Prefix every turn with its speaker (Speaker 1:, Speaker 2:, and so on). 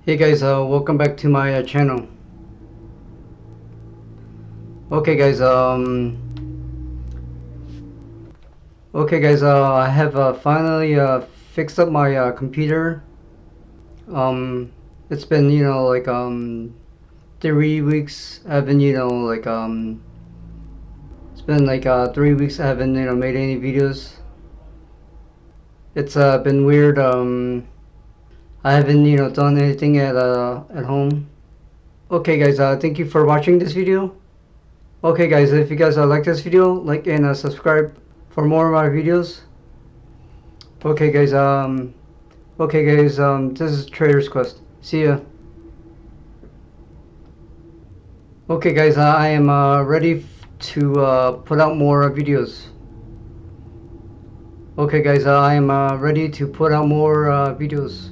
Speaker 1: Hey guys, welcome back to my channel. Okay guys, I have finally fixed up my computer. It's been 3 weeks. I haven't it's been 3 weeks. I haven't made any videos. It's been weird. I haven't done anything at home. Okay guys, thank you for watching this video. Okay guys, if you guys like this video, like and subscribe for more of my videos. Okay guys, this is Trader's Quest. See ya. Okay guys, I am ready to put out more videos. Okay guys, I am ready to put out more videos.